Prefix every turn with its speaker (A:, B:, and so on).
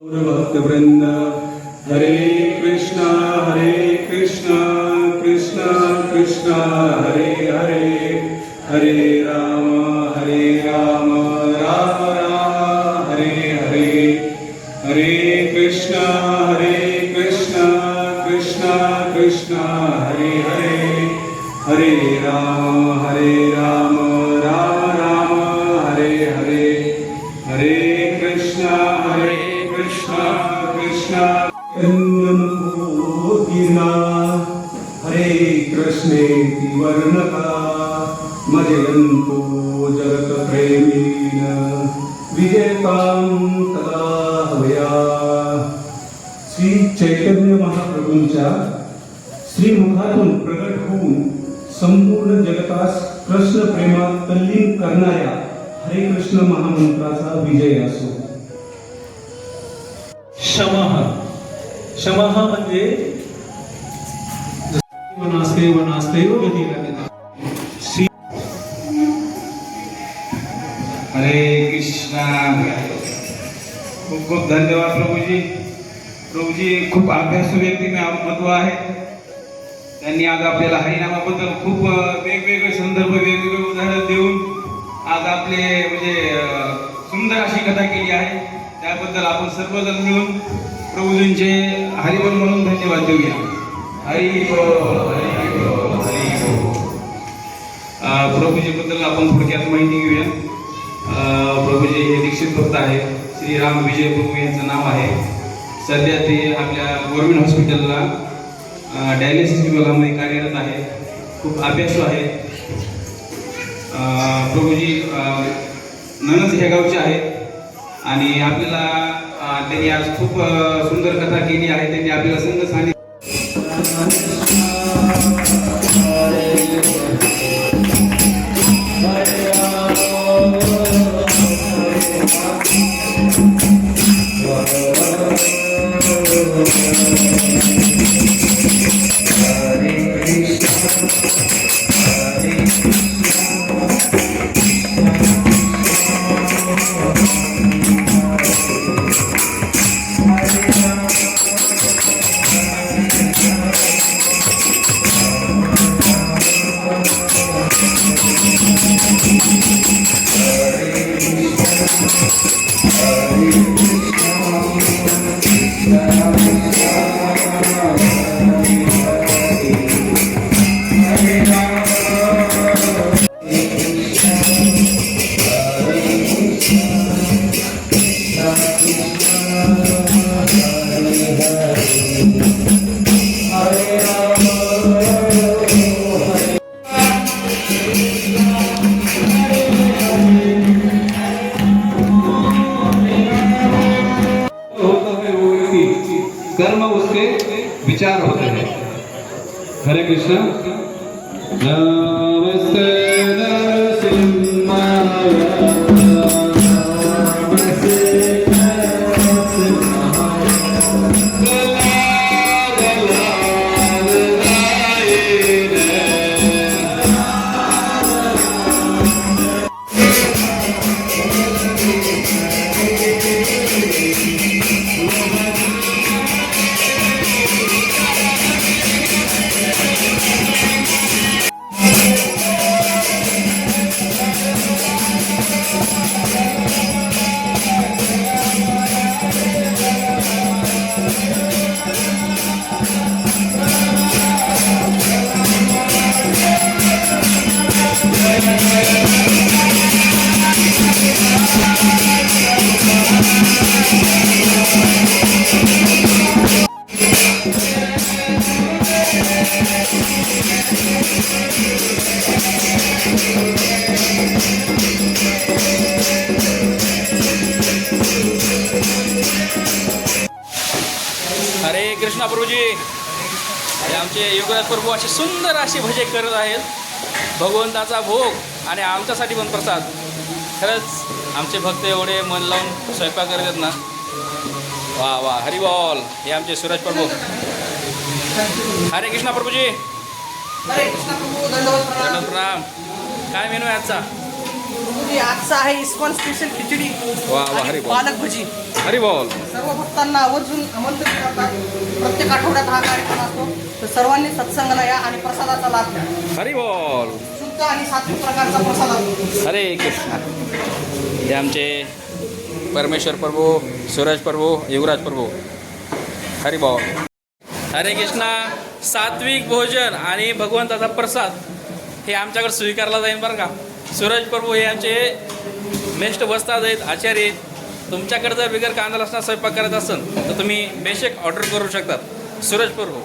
A: भक्तवृंद हरे कृष्णा कृष्णा कृष्णा हरे हरे हरे राम राम राम हरे हरे हरे कृष्णा कृष्णा कृष्णा हरे हरे हरे राम राम राम हरे हरे हरे कृष्णा कृष्णा गिना हरे कृष्णेति वर्णका मजयन्तो जगत प्रेमीन विजयतां तदा हवया. श्री चैतन्य महाप्रभूंच्या श्रीमुखातून प्रगट होऊन संपूर्ण जगतास कृष्ण प्रेमात तल्लीन करणाऱ्या हरे कृष्ण महामंत्राचा विजय असो.
B: शमः शमः म्हणजे वनास्तेव गतिरता.
C: हरे कृष्णा. खूप खूप धन्यवाद प्रभूजी. प्रभूजी खूप अभ्यासू व्यक्तिमत्व आहे. त्यांनी आज आपल्याला हरिनामाबद्दल खूप वेगवेगळे संदर्भ वेगवेगळे उदाहरण देऊन आज आपले सुंदर अशी कथा केली आहे. त्याबद्दल आपण सर्वजण मिळून प्रभूजींचे हरिबोल म्हणून धन्यवाद देऊया. हरी बोल हरी बोल हरी बोल. प्रभूजीबद्दल आपण थोडक्यात माहिती घेऊया. प्रभूजी हे दीक्षित भक्त आहे. श्रीराम विजय प्रभू यांचं नाव आहे. सध्या ते आपल्या गव्हर्नमेंट हॉस्पिटलला डायलिसिस विभागामध्ये कार्यरत आहे. खूप अभ्यासू आहे. प्रभूजी ननद ह्या गावचे आहेत आणि आपल्याला त्यांनी आज खूप सुंदर कथा केली आहे. त्यांनी आपल्याला संघ सांगितलं. कर्म उसके विचार होते हैं. हरे कृष्ण. नमस्ते नरसिंहाय
D: हरे कृष्णा प्रभूजी. हे आमचे योगराज प्रभू असे सुंदर असे भजे करत आहेत. भगवंताचा भोग आणि आमच्यासाठी पण प्रसाद. खरंच आमचे भक्त एवढे मन लावून स्वयंपाक करतात ना. वा वा हरी बोल. हे आमचे सूरज प्रभू. हरे कृष्णा प्रभूजी.
E: हरे कृष्णा प्रभू. धन्यवाद.
D: प्रणाम. काय मेनू आहे आजचा?
E: प्रभूजी आजचा आहे इस्कॉन स्पेशल खिचडी
D: वा,
E: आणि
D: हरी बोल.
E: पालक भजी.
D: हरी बोल.
E: सर्व भक्तांना आवर्जून आमंत्रित करतात. प्रत्येक आठवड्यात हा कार्यक्रम असतो, तर सर्वांनी सत्संगाला या आणि प्रसादाचा लाभ घ्या.
D: हरी बोल.
E: शुद्ध आणि सात्विक प्रकारचा प्रसाद असतो.
D: हरे कृष्ण. हे आमचे परमेश्वर प्रभू, सूरज प्रभू, युवराज प्रभू. हरी बोल. हरे कृष्णा. सात्विक भोजन आणि भगवंताचा प्रसाद हे आमच्याकडे स्वीकारला जाईल बरं का. सूरज प्रभू हे आमचे मेस्ट बसतात आहेत, आचार्य आहेत. तुमच्याकडे जर बिगर कांदा लसणा स्वयंपाक करायचा असेल तर तुम्ही बेशक ऑर्डर करू शकतात. सूरज प्रभू